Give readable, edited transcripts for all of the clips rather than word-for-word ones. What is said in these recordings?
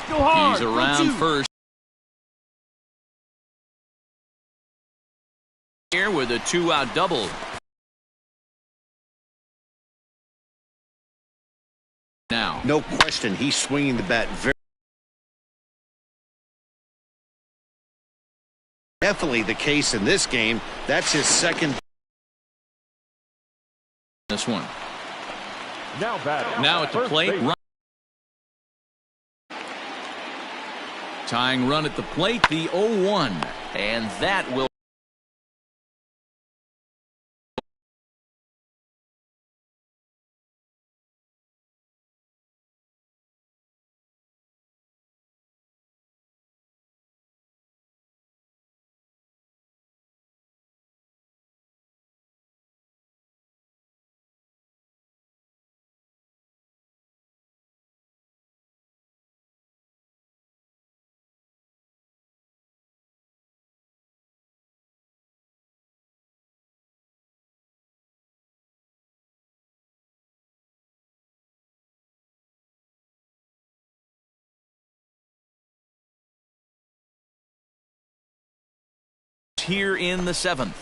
Go hard. He's around first. Here with a 2-out double. Now, no question, he's swinging the bat very. Definitely the case in this game. That's his second. This one. Now at the plate. Run. Tying run at the plate, the 0-1. And that will. Here in the 7th.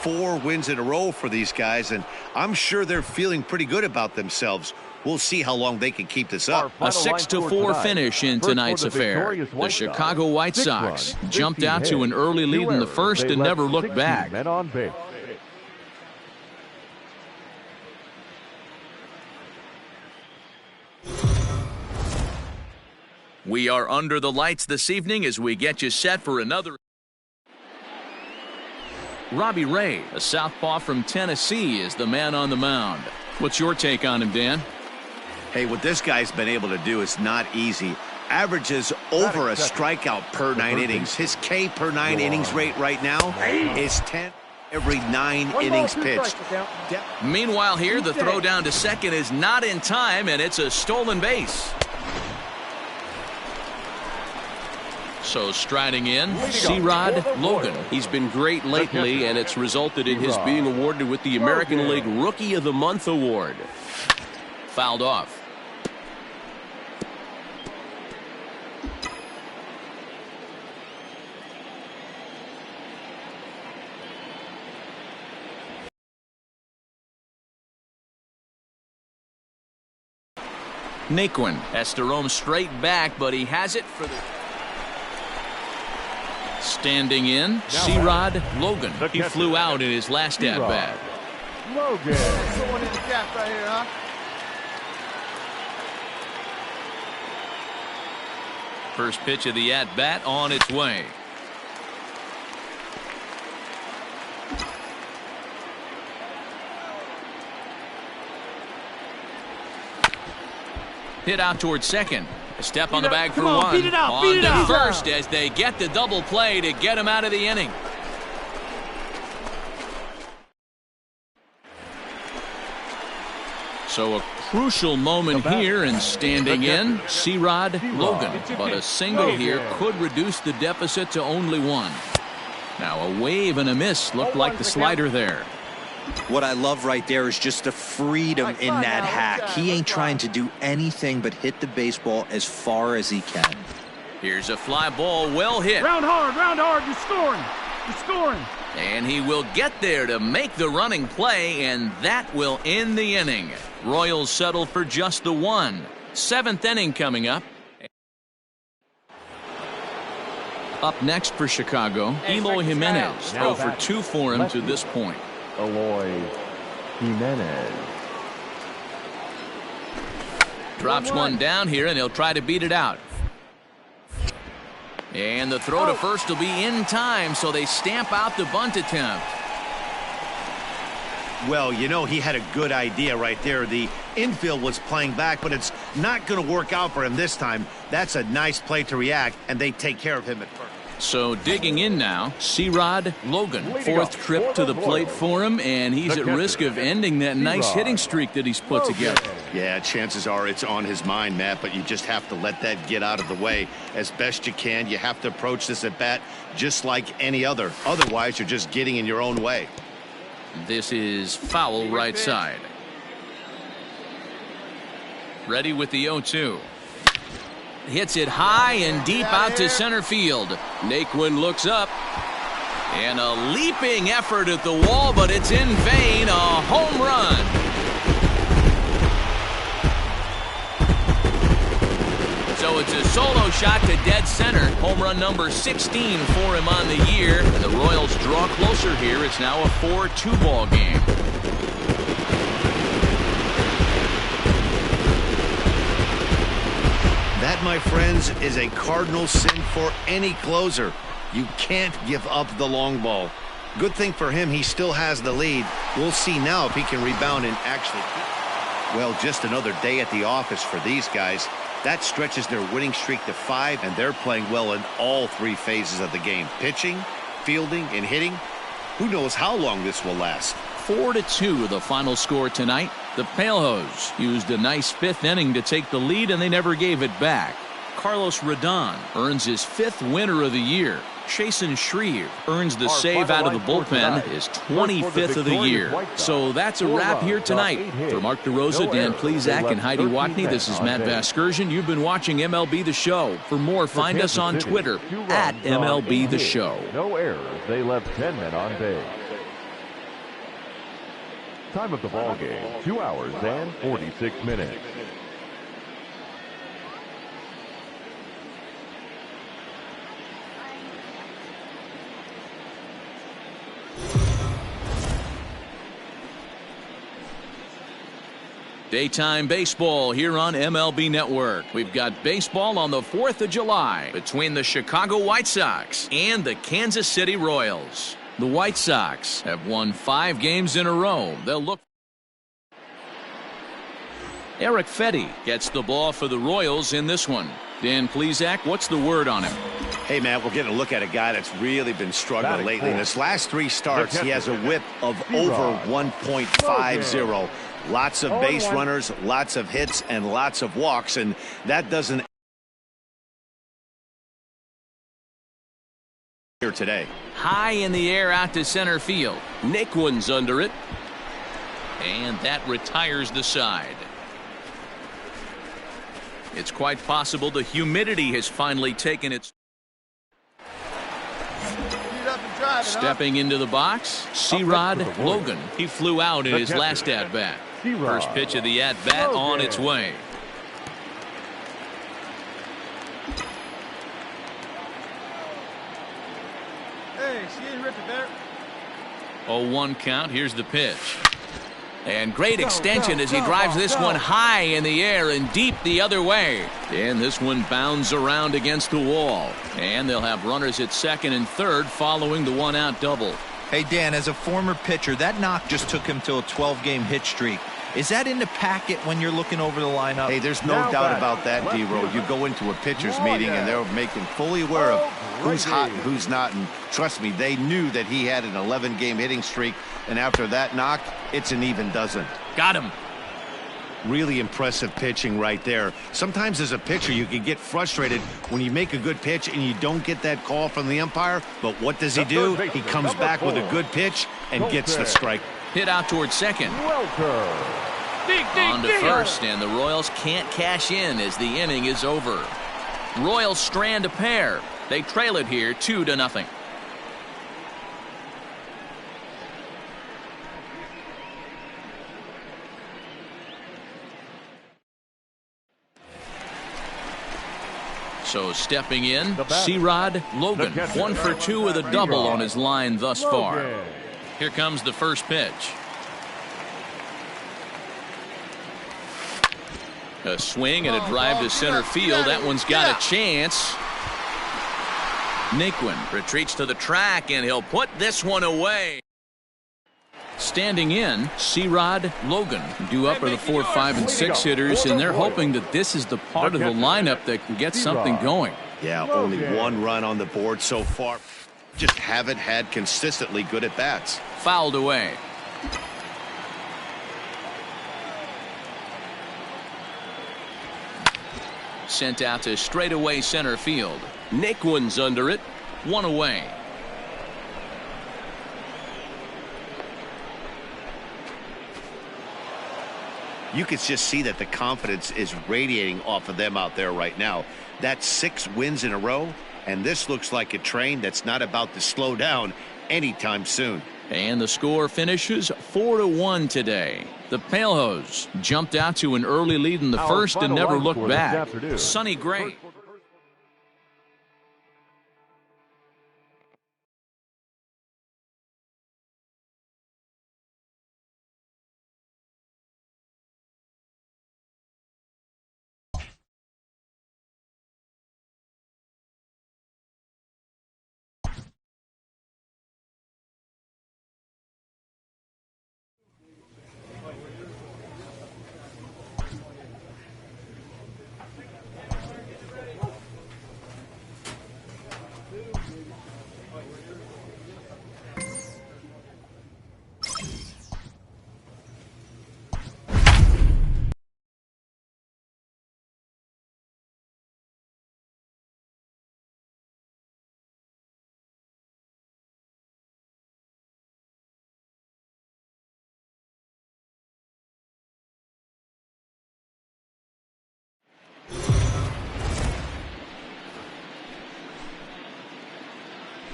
Four wins in a row for these guys, and I'm sure they're feeling pretty good about themselves. We'll see how long they can keep this up. A 6-4 finish in tonight's affair. The Chicago White Sox jumped out to an early lead in the first and never looked back. We are under the lights this evening as we get you set for another. Robbie Ray, a southpaw from Tennessee, is the man on the mound. What's your take on him, Dan? Hey, what this guy's been able to do is not easy. Averages over a strikeout per 9 innings. His K per 9 innings rate right now is 10 every 9 innings pitched. Meanwhile here, the throw down to second is not in time, and it's a stolen base. So striding in, C-Rod Logan. He's been great lately, and it's resulted in his being awarded with the American League Rookie of the Month award. Fouled off. Naquin has to roam straight back, but he has it for the... Standing in, C-Rod Logan. He flew out in his last at-bat. Logan. Someone in the gap right here, huh? First pitch of the at-bat on its way. Hit out towards second. A step on the bag for one. Beat it out, on to first as they get the double play to get him out of the inning. So a crucial moment here, and standing in, C-Rod Logan. But a single here could reduce the deficit to only one. Now a wave and a miss looked like the slider there. What I love right there is just the freedom in that hack. He ain't trying to do anything but hit the baseball as far as he can. Here's a fly ball, well hit. Round hard, you're scoring. You're scoring. And he will get there to make the running play, and that will end the inning. Royals settle for just the one. 7th inning coming up. Up next for Chicago, Eloy Jimenez. 0 for 2 for him to this point. Eloy Jimenez. Drops one down here, and he'll try to beat it out. And the throw to first will be in time, so they stamp out the bunt attempt. Well, you know, he had a good idea right there. The infield was playing back, but it's not going to work out for him this time. That's a nice play to react, and they take care of him at first. So digging in now, C-Rod Logan. Fourth trip to the plate for him, and he's at risk of ending that nice hitting streak that he's put together. Yeah, chances are it's on his mind, Matt, but you just have to let that get out of the way as best you can. You have to approach this at bat just like any other. Otherwise, you're just getting in your own way. This is foul right side. Ready with the 0-2. Hits it high and deep out to center field. Naquin looks up. And a leaping effort at the wall, but it's in vain. A home run. So it's a solo shot to dead center. Home run number 16 for him on the year. And the Royals draw closer here. It's now a 4-2 ball game. That, my friends, is a cardinal sin for any closer. You can't give up the long ball. Good thing for him, he still has the lead. We'll see now if he can rebound and actually. Well, just another day at the office for these guys. That stretches their winning streak to 5, and they're playing well in all 3 phases of the game. Pitching, fielding, and hitting. Who knows how long this will last. 4-2 the final score tonight. The Palehose used a nice 5th inning to take the lead, and they never gave it back. Carlos Rodon earns his 5th winner of the year. Chasen Shreve earns the save out of the bullpen, his 25th of the year. So that's a wrap here tonight. For Mark DeRosa, Dan Plesac, and Heidi Watney, this is Matt Vasgersian. You've been watching MLB The Show. For more, find us on Twitter at MLB The Show. No errors. They left 10 men on base. Time of the ball game, 2 hours and 46 minutes. Daytime baseball here on MLB Network. We've got baseball on the 4th of July between the Chicago White Sox and the Kansas City Royals. The White Sox have won 5 games in a row. They'll look. Eric Fetty gets the ball for the Royals in this one. Dan Plesac, what's the word on him? Hey, Matt, we're getting a look at a guy that's really been struggling lately. In his last 3 starts, he has a whip of over 1.50. Lots of base runners, lots of hits, and lots of walks, and that doesn't here today. High in the air out to center field. Naquin's under it. And that retires the side. It's quite possible the humidity has finally taken its. Stepping into the box, C-Rod Logan. He flew out in his last at-bat. First pitch of the at-bat on its way. Hey, she ain't ripping there. 0-1 count. Here's the pitch. And great extension as he drives this one high in the air and deep the other way. And this one bounds around against the wall. And they'll have runners at second and third following the 1-out double. Hey, Dan, as a former pitcher, that knock just took him to a 12-game hit streak. Is that in the packet when you're looking over the lineup? Hey, there's no doubt about that, D-Row. You go into a pitcher's meeting, and they're making fully aware of who's hot and who's not. And trust me, they knew that he had an 11-game hitting streak. And after that knock, it's an even dozen. Got him. Really impressive pitching right there. Sometimes as a pitcher, you can get frustrated when you make a good pitch and you don't get that call from the umpire. But what does he do? He comes back with a good pitch and gets the strike. Hit out towards second. On to first, and the Royals can't cash in as the inning is over. Royals strand a pair. They trail it here 2-0. So stepping in, C-Rod Logan, 1 for 2 with a double on his line thus far. Here comes the first pitch. A swing and a drive to center field. That one's got a chance. Naquin retreats to the track, and he'll put this one away. Standing in, C-Rod Logan. Due up are the 4, 5, and 6 hitters, and they're hoping that this is the part of the lineup that can get something going. Yeah, only one run on the board so far. Just haven't had consistently good at bats. Fouled away. Sent out to straightaway center field. Nick one's under it. One away. You can just see that the confidence is radiating off of them out there right now. That's 6 wins in a row, and this looks like a train that's not about to slow down anytime soon. And the score finishes 4-1 today. The Palehose jumped out to an early lead in the first and never looked back. Sonny Gray.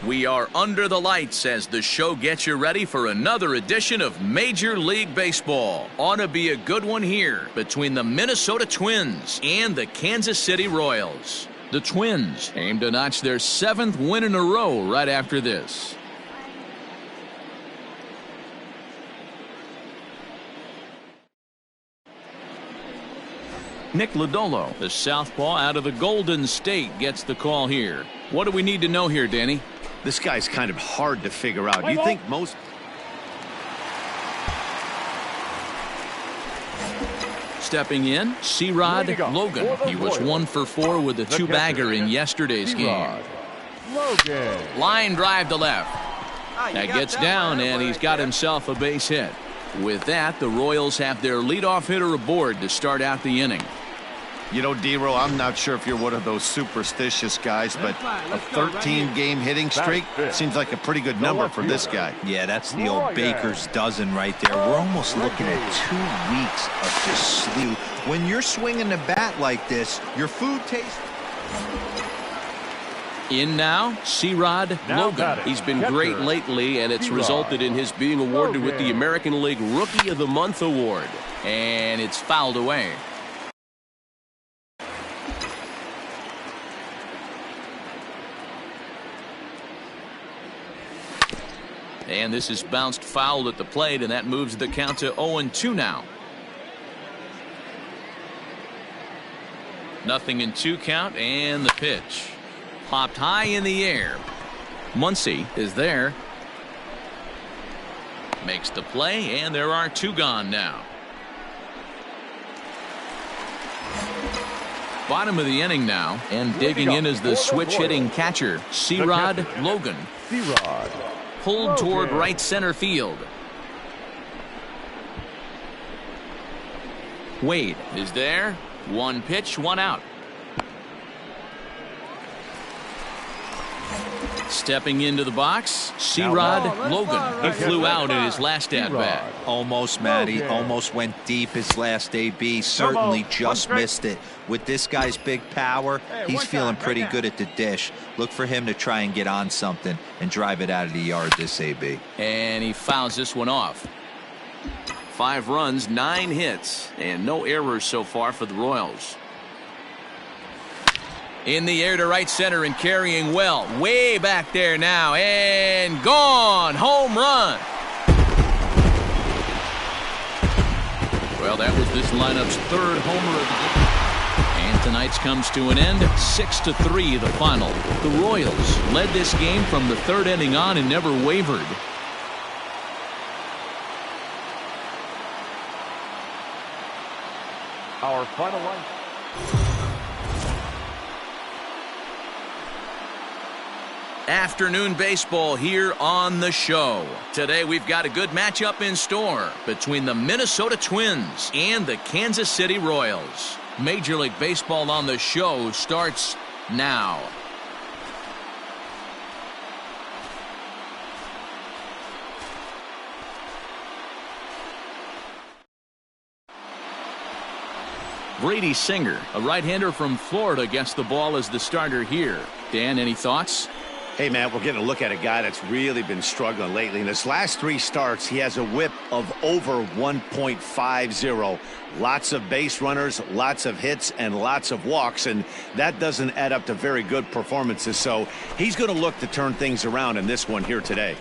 We are under the lights as the show gets you ready for another edition of Major League Baseball. Ought to be a good one here between the Minnesota Twins and the Kansas City Royals. The Twins aim to notch their 7th win in a row right after this. Nick Lodolo, the southpaw out of the Golden State, gets the call here. What do we need to know here, Danny? This guy's kind of hard to figure out. You think most... Stepping in, C-Rod Logan. He was 1 for 4 with a 2-bagger in yesterday's game. Line drive to left. That gets down, and he's got himself a base hit. With that, the Royals have their leadoff hitter aboard to start out the inning. You know, D-Row, I'm not sure if you're one of those superstitious guys, but a 13-game hitting streak seems like a pretty good number for this guy. Yeah, that's the old baker's dozen right there. We're almost looking at 2 weeks of just sleep. When you're swinging the bat like this, your food tastes... In now, C-Rod Logan. He's been great lately, and it's resulted in his being awarded with the American League Rookie of the Month award. And it's fouled away. And this is bounced foul at the plate, and that moves the count to 0-2 now. Nothing in 2 count, and the pitch. Popped high in the air. Muncy is there. Makes the play, and there are 2 gone now. Bottom of the inning now, and digging in is the switch-hitting catcher, C-Rod Logan. Pulled toward right center field. Wade is there. 1 pitch, 1 out. Stepping into the box, C-Rod Logan. He flew out in his last at-bat. Almost, Matty. Almost went deep his last AB. Certainly just missed it. With this guy's big power, he's feeling pretty good at the dish. Look for him to try and get on something and drive it out of the yard this AB. And he fouls this one off. 5 runs, 9 hits, and no errors so far for the Royals. In the air to right center and carrying well. Way back there now, and gone. Home run. Well, that was this lineup's 3rd homer of the game. And tonight's comes to an end. 6-3 the final. The Royals led this game from the 3rd inning on and never wavered. Our final line. Afternoon baseball here on the show. Today we've got a good matchup in store between the Minnesota Twins and the Kansas City Royals. Major League Baseball on the show starts now. Brady Singer, a right-hander from Florida, gets the ball as the starter here. Dan, any thoughts? Hey, man, we're getting a look at a guy that's really been struggling lately. In his last 3 starts, he has a whip of over 1.50. Lots of base runners, lots of hits, and lots of walks, and that doesn't add up to very good performances. So he's going to look to turn things around in this one here today.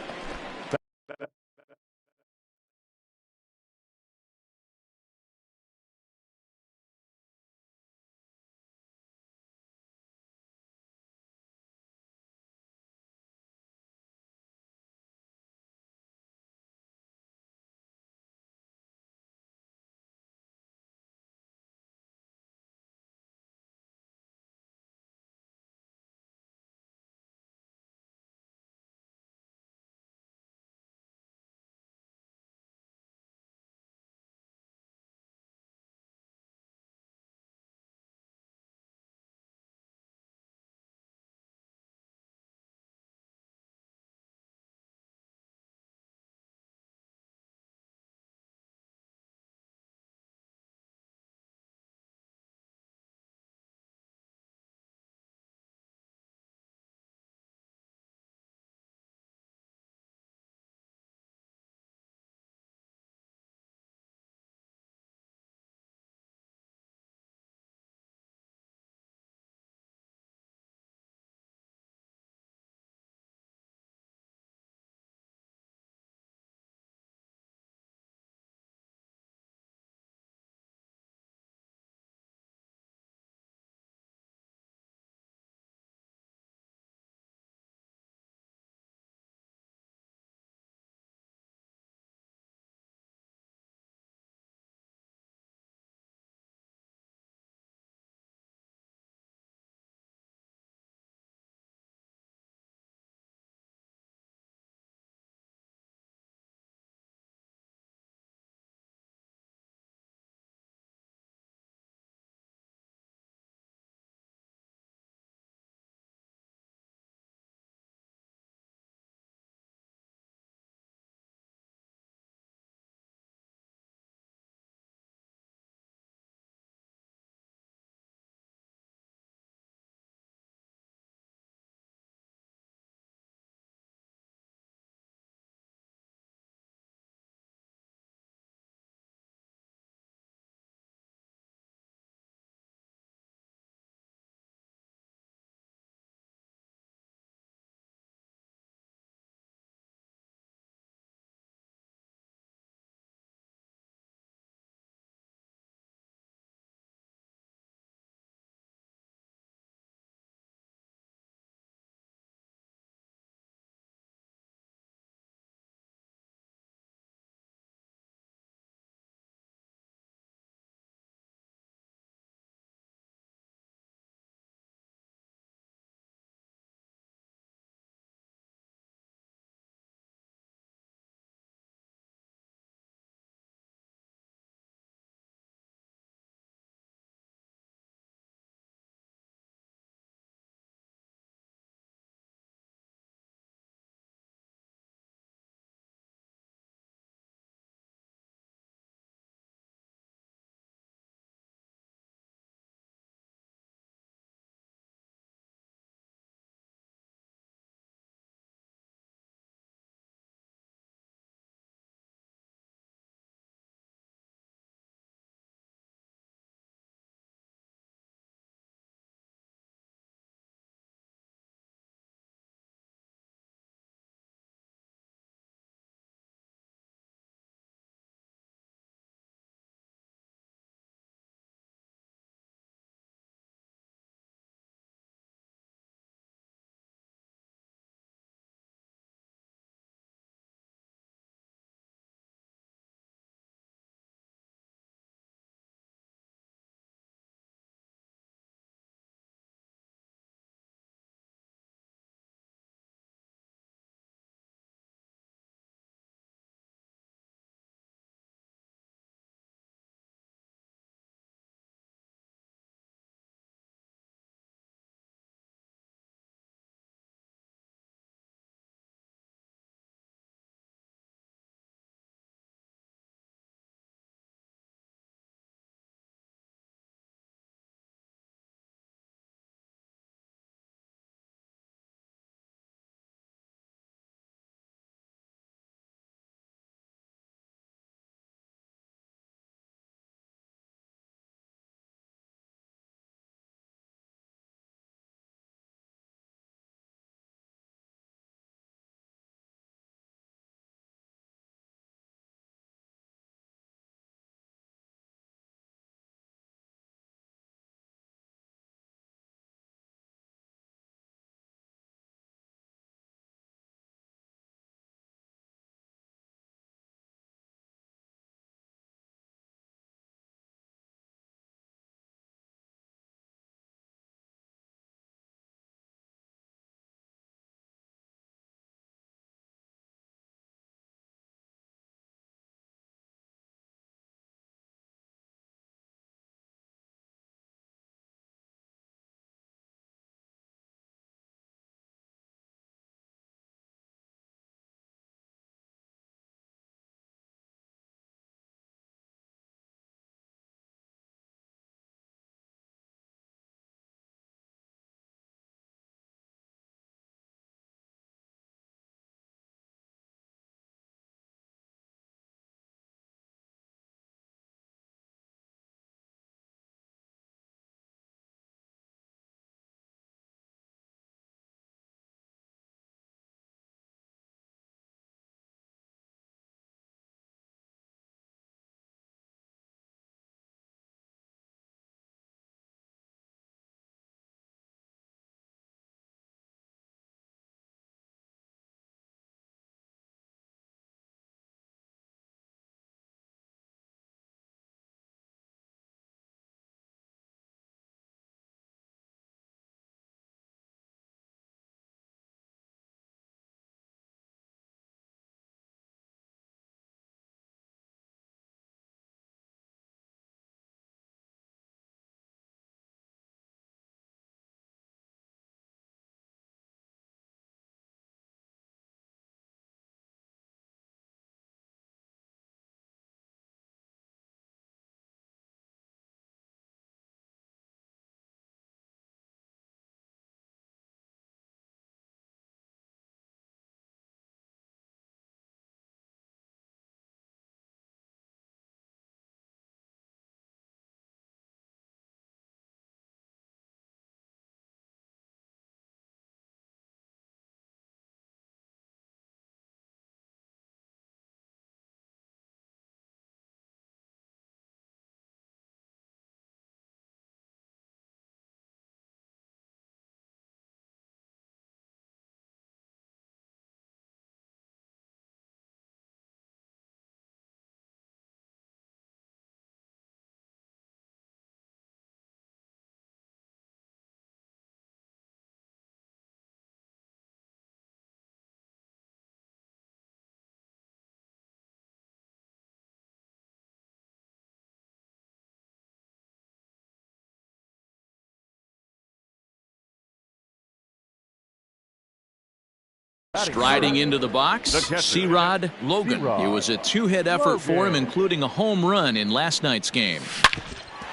Striding into the box, C-Rod Logan. It was a two-hit effort for him, including a home run in last night's game.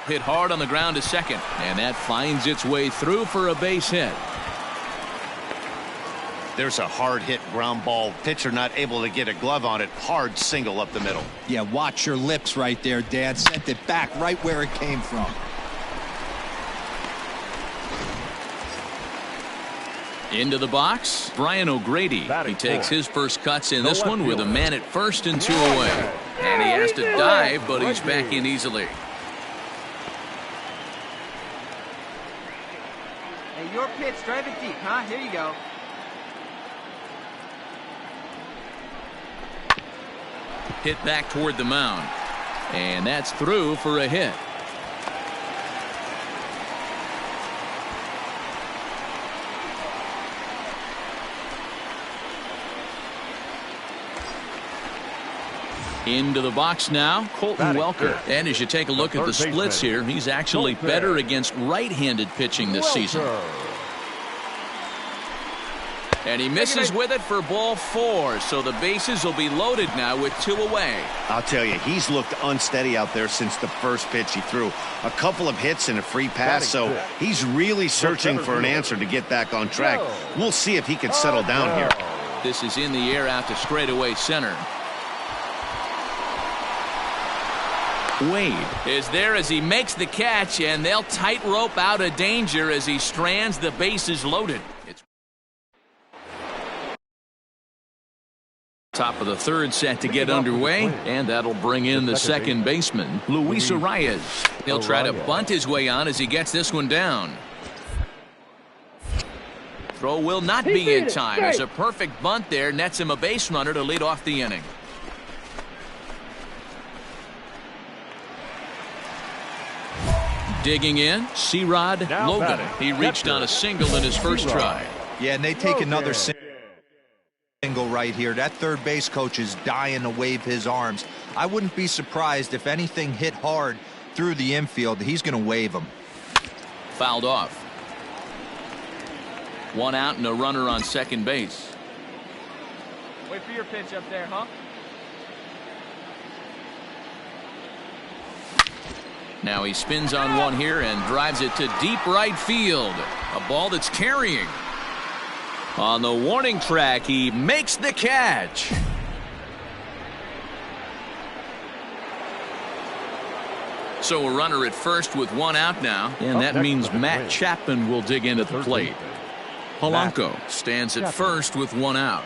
Hit hard on the ground to second, and that finds its way through for a base hit. There's a hard hit ground ball. Pitcher not able to get a glove on it. Hard single up the middle. Yeah, watch your lips right there, Dan. Sent it back right where it came from. Into the box, Brian O'Grady. He takes his first cuts in this one with a man at first and 2 away. And he has to dive, but he's back in easily. Hey, your pitch, drive it deep, huh? Here you go. Hit back toward the mound. And that's through for a hit. Into the box now, Colton Welker. And as you take a look at the splits here, he's actually better against right-handed pitching this season. And he misses with it for ball 4, so the bases will be loaded now with 2 away. I'll tell you, he's looked unsteady out there since the first pitch he threw. A couple of hits and a free pass, so he's really searching for an answer to get back on track. We'll see if he can settle down here. This is in the air out to straightaway center. Wade is there as he makes the catch, and they'll tightrope out of danger as he strands the bases loaded. It's top of the third set to get underway, and that'll bring in the second baseman, Luis Arias. He'll try to bunt his way on as he gets this one down. Throw will not be in time as a perfect bunt there nets him a base runner to lead off the inning. Digging in, C-Rod Logan. He reached on a single in his first try. Yeah, and they take another single right here. That third base coach is dying to wave his arms. I wouldn't be surprised if anything hit hard through the infield. He's going to wave them. Fouled off. 1 out and a runner on second base. Wait for your pitch up there, huh? Now he spins on one here and drives it to deep right field. A ball that's carrying. On the warning track, he makes the catch. So a runner at first with 1 out now, and that means Matt Chapman will dig in at the plate. Polanco stands at first with 1 out.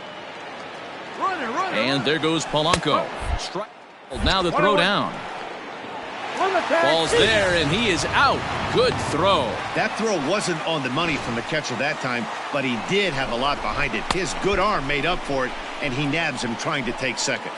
And there goes Polanco. Now the throw down. Ball's there, and he is out. Good throw. That throw wasn't on the money from the catcher that time, but he did have a lot behind it. His good arm made up for it, and he nabs him trying to take second.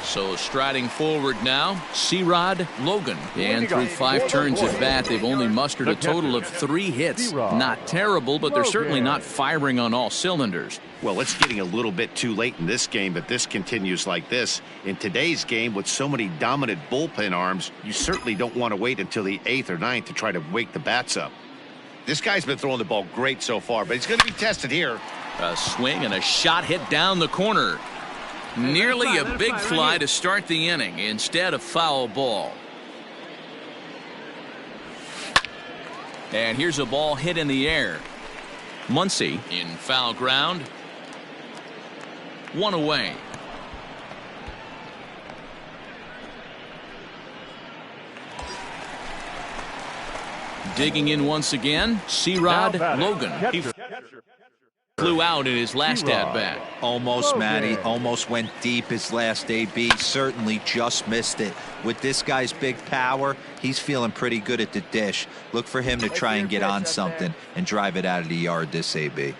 So striding forward now, C-Rod Logan. And through 5 turns at bat, they've only mustered a total of 3 hits. Not terrible, but they're certainly not firing on all cylinders. Well, it's getting a little bit too late in this game if this continues like this. In today's game, with so many dominant bullpen arms, you certainly don't want to wait until the 8th or 9th to try to wake the bats up. This guy's been throwing the ball great so far, but he's going to be tested here. A swing and a shot hit down the corner. Nearly a big fly to start the inning instead of foul ball. And here's a ball hit in the air. Muncy in foul ground. 1 away. Digging in once again, C-Rod Logan. He flew out in his last at-bat. Almost, Matty. Almost went deep his last AB. Certainly just missed it. With this guy's big power, he's feeling pretty good at the dish. Look for him to try and get on something and drive it out of the yard this AB.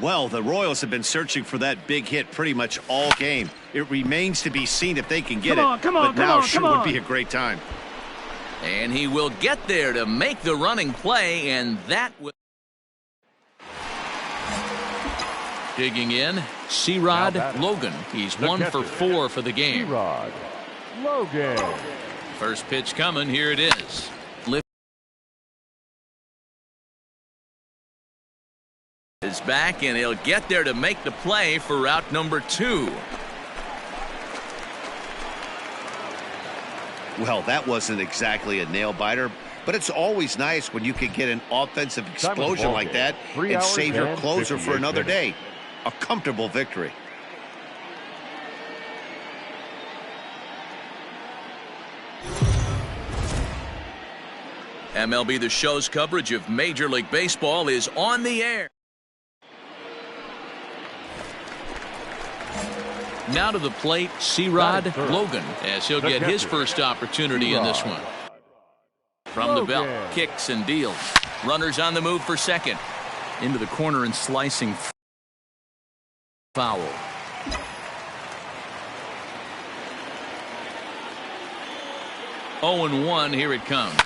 Well, the Royals have been searching for that big hit pretty much all game. It remains to be seen if they can get it. But now sure would be a great time. And he will get there to make the running play, and that will. Digging in, C-Rod Logan. He's 1 for 4 for the game. C-Rod Logan. First pitch coming. Here it is. is back, and he'll get there to make the play for route number 2. Well, that wasn't exactly a nail-biter, but it's always nice when you can get an offensive explosion like that and save your closer for another day. A comfortable victory. MLB The Show's coverage of Major League Baseball is on the air. Now to the plate, C-Rod Logan, as he'll get his first opportunity in this one. From the belt, kicks and deals. Runners on the move for second. Into the corner and slicing foul. Oh and 1, here it comes.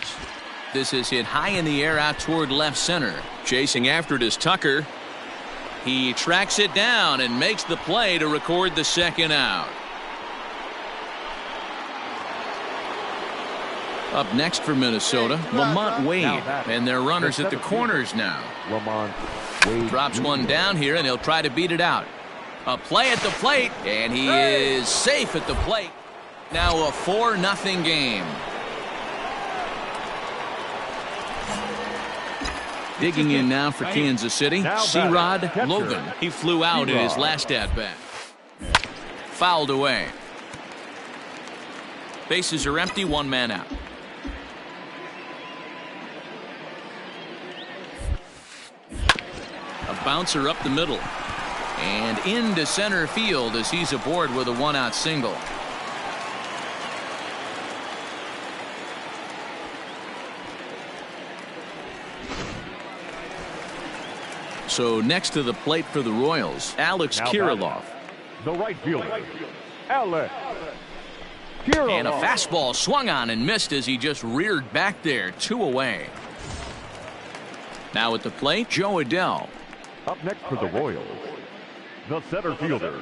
This is hit high in the air out toward left center. Chasing after it is Tucker. He tracks it down and makes the play to record the second out. Up next for Minnesota, Lamont Wade, and their runners at the corners now. Lamont Wade drops one down here, and he'll try to beat it out. A play at the plate, and he is safe at the plate. Now a 4-0 game. Digging in now for Kansas City, C-Rod Logan. He flew out in his last at-bat. Fouled away. Bases are empty, 1 man out. A bouncer up the middle. And into center field as he's aboard with a 1-out single. So next to the plate for the Royals, Alex Kirilloff. The right fielder, Alex Kirilloff. And a fastball swung on and missed as he just reared back there, 2 away. Now at the plate, Joe Adell. Up next for the Royals, the center fielder,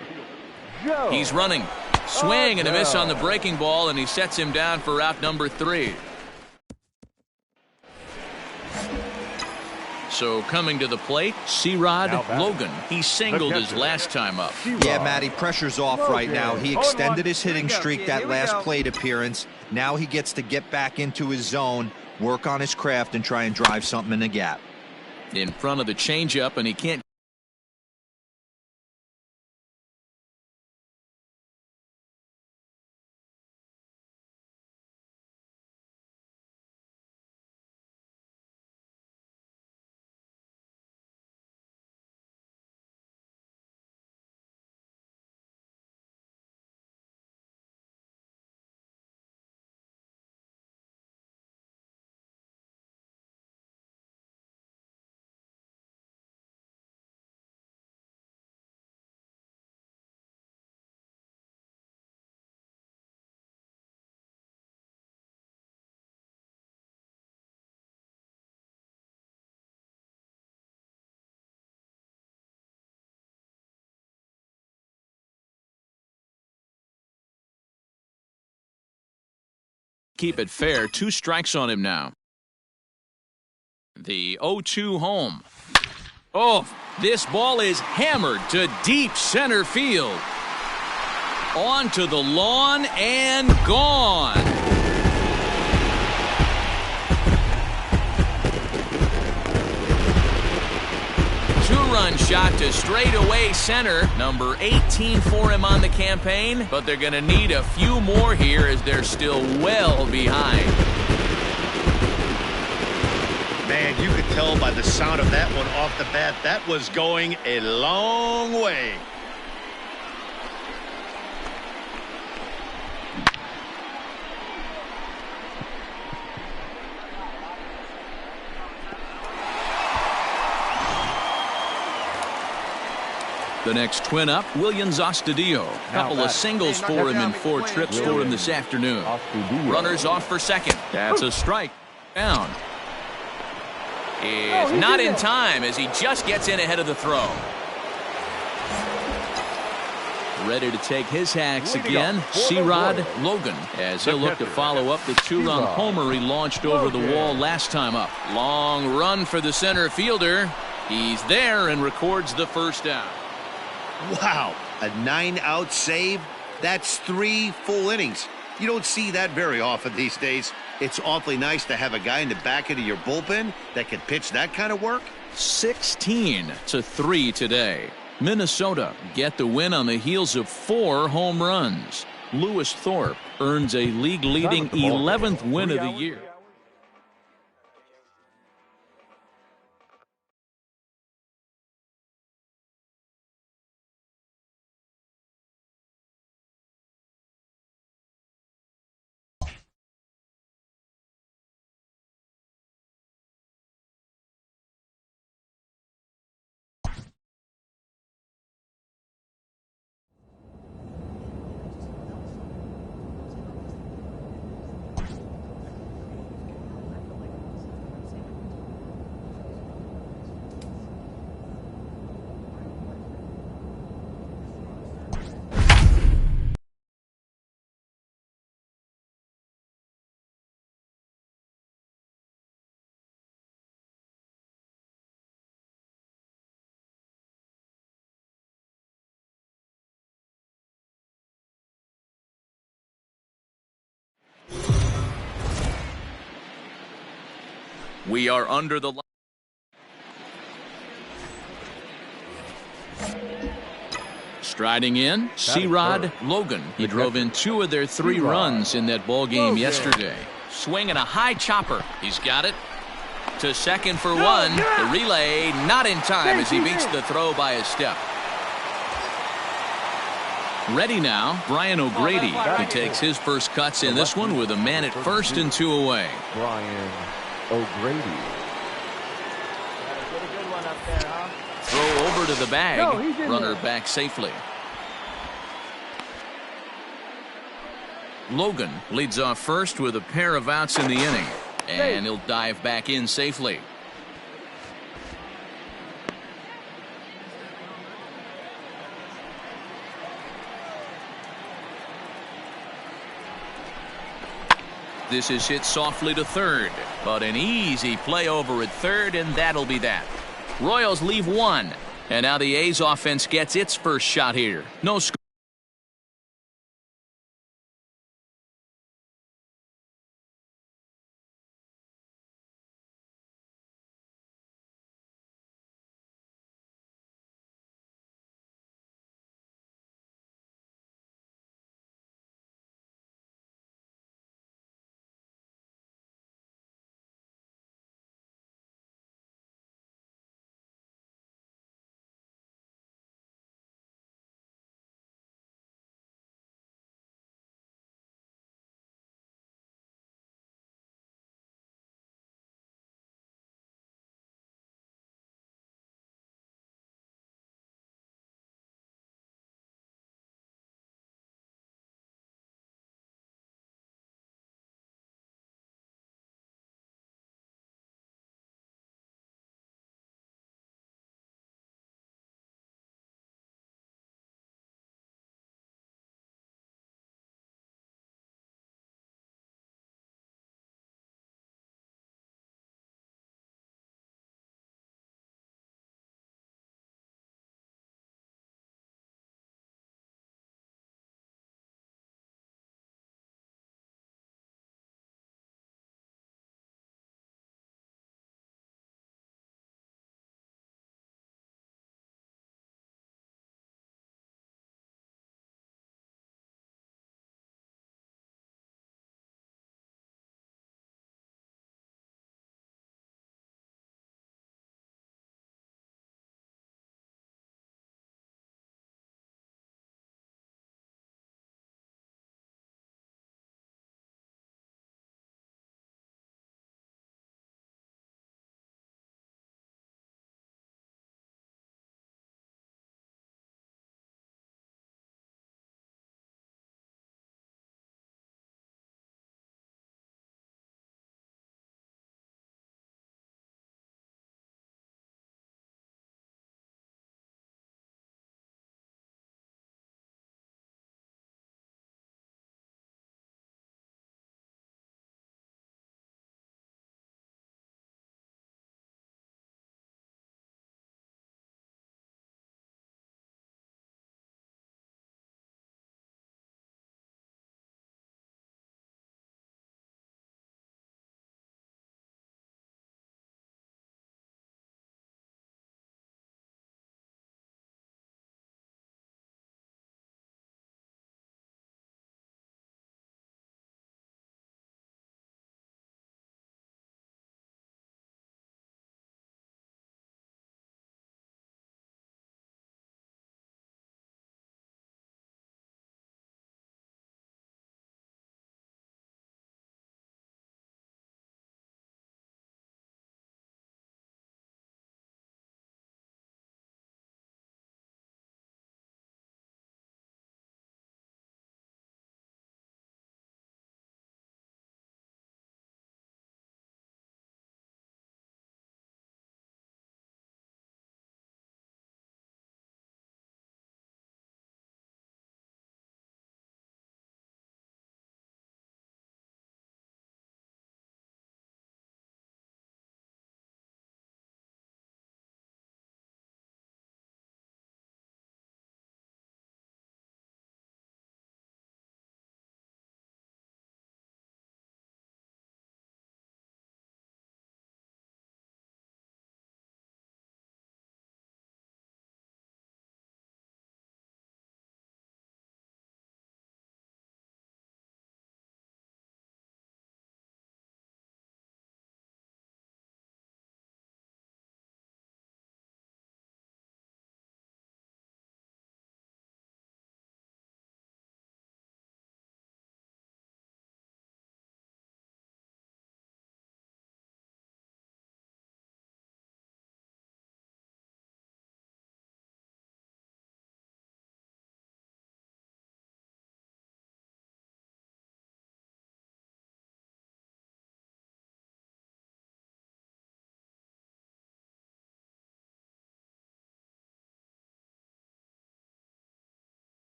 Joe. He's running. Swing and a miss on the breaking ball, and he sets him down for route number 3. So coming to the plate, C-Rod Logan. He singled his last time up. Yeah, Matty, pressure's off right now. He extended his hitting streak that last plate appearance. Now he gets to get back into his zone, work on his craft, and try and drive something in the gap. In front of the changeup, and he can't. Keep it fair. 2 strikes on him now. The 0-2 home. Oh, this ball is hammered to deep center field. Onto the lawn and gone. Two-run shot to straightaway center. Number 18 for him on the campaign, but they're going to need a few more here as they're still well behind. Man, you could tell by the sound of that one off the bat, that was going a long way. The next twin up, Williams Astudillo. Couple of singles for him in 4 trips for him this afternoon. Runners off for second. That's a strike. Down. Is not in time as he just gets in ahead of the throw. Ready to take his hacks again, C-Rod Logan, as he'll look to follow up the 2-run homer he launched over the wall last time up. Long run for the center fielder. He's there and records the first down. Wow, a 9-out save? That's 3 full innings. You don't see that very often these days. It's awfully nice to have a guy in the back end of your bullpen that can pitch that kind of work. 16-3 today. Minnesota get the win on the heels of 4 home runs. Lewis Thorpe earns a league-leading 11th win of the year. We are under the striding in, C-Rod Logan. He drove in 2 of their 3 runs in that ball game yesterday. Swinging a high chopper. He's got it to second for 1. The relay not in time as he beats the throw by a step. Ready now, Brian O'Grady. He takes his first cuts in this one with a man at first and 2 away. Brian O'Grady. Throw over to the bag. Runner back safely. Logan leads off first with a pair of outs in the inning. And he'll dive back in safely. This is hit softly to third, but an easy play over at third, and that'll be that. Royals leave 1, and now the A's offense gets its first shot here. No score.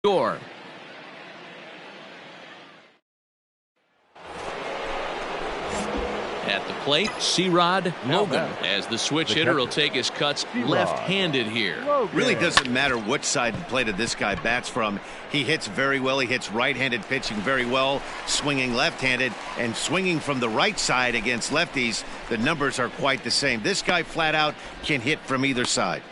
score. At the plate, C-Rod Logan, as the switch hitter will take his cuts left-handed here. Really doesn't matter which side of the plate this guy bats from. He hits very well. He hits right-handed pitching very well, swinging left-handed, and swinging from the right side against lefties. The numbers are quite the same. This guy flat out can hit from either side.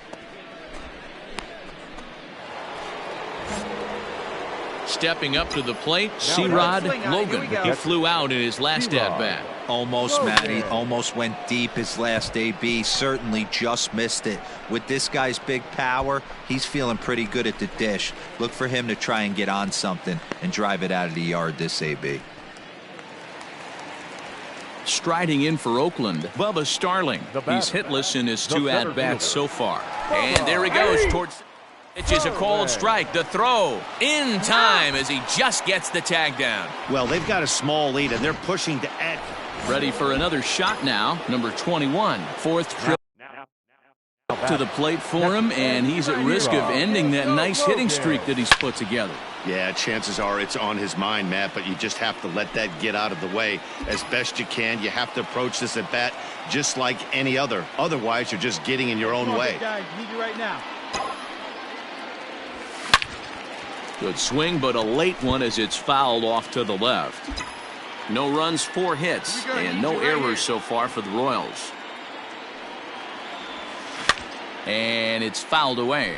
Stepping up to the plate, C-Rod Logan. He flew out in his last at-bat. Almost, Matty. Almost went deep his last AB. Certainly just missed it. With this guy's big power, he's feeling pretty good at the dish. Look for him to try and get on something and drive it out of the yard this AB. Striding in for Oakland, Bubba Starling. He's hitless in his 2 at-bats so far. And there he goes towards... Pitches a cold strike. The throw in time as he just gets the tag down. Well, they've got a small lead, and they're pushing to add. Ready for another shot now. Number 21. Fourth trip to the plate for him, and he's at risk of ending that nice hitting streak that he's put together. Yeah, chances are it's on his mind, Matt, but you just have to let that get out of the way as best you can. You have to approach this at bat just like any other. Otherwise, you're just getting in your own way. Guys, need you right now. Good swing, but a late one as it's fouled off to the left. No runs, 4 hits, and no errors so far for the Royals. And it's fouled away.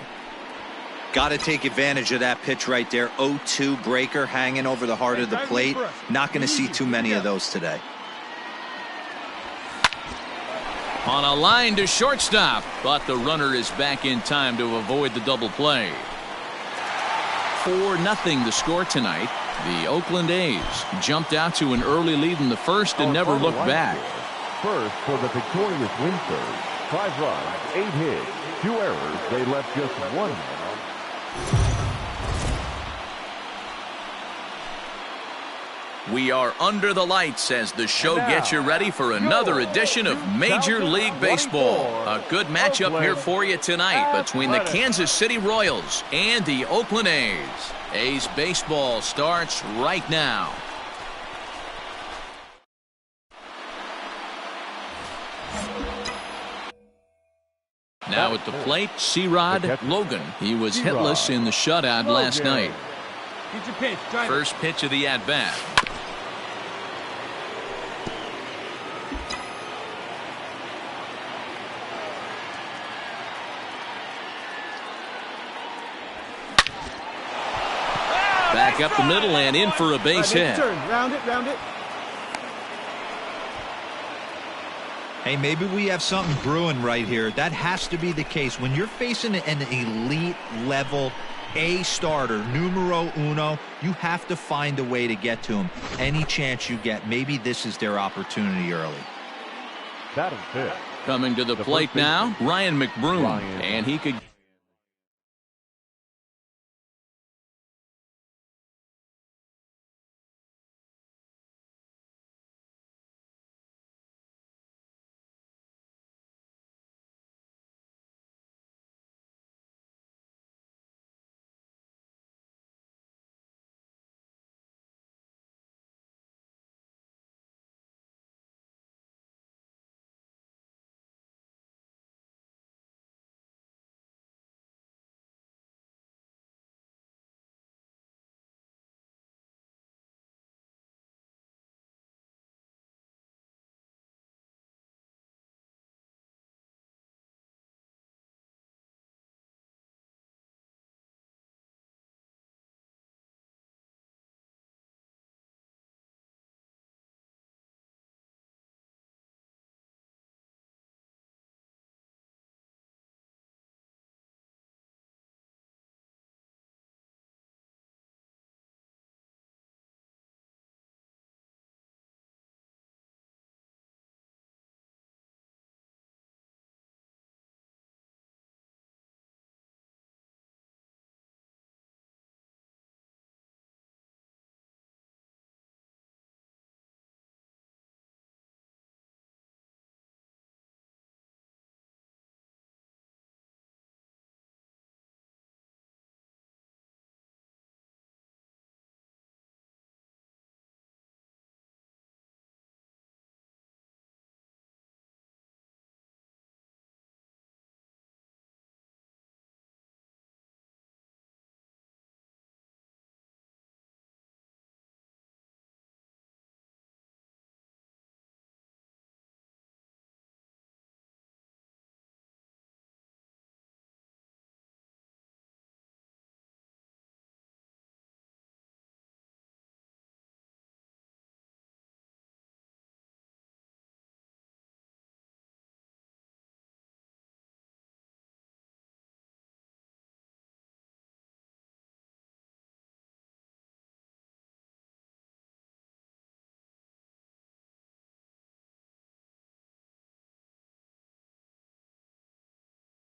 Got to take advantage of that pitch right there. 0-2 breaker hanging over the heart of the plate. Not going to see too many of those today. On a line to shortstop, but the runner is back in time to avoid the double play. 4-0 the score tonight. The Oakland A's jumped out to an early lead in the first and never looked back. First for the victorious Windsor. 5 runs, 8 hits, 2 errors. They left just 1 man. We are under the lights as the show gets you ready for another edition of Major League Baseball. A good matchup here for you tonight between the Kansas City Royals and the Oakland A's. A's baseball starts right now. Now at the plate, C-Rod Logan. He was hitless in the shutout last night. Get your pitch. First pitch of the at-bat. Back up the middle and in for a base hit. Round it. Hey, maybe we have something brewing right here. That has to be the case. When you're facing an elite level A starter, numero uno, you have to find a way to get to him. Any chance you get, maybe this is their opportunity early. That is it. Coming to the plate now, Ryan McBroom, and he could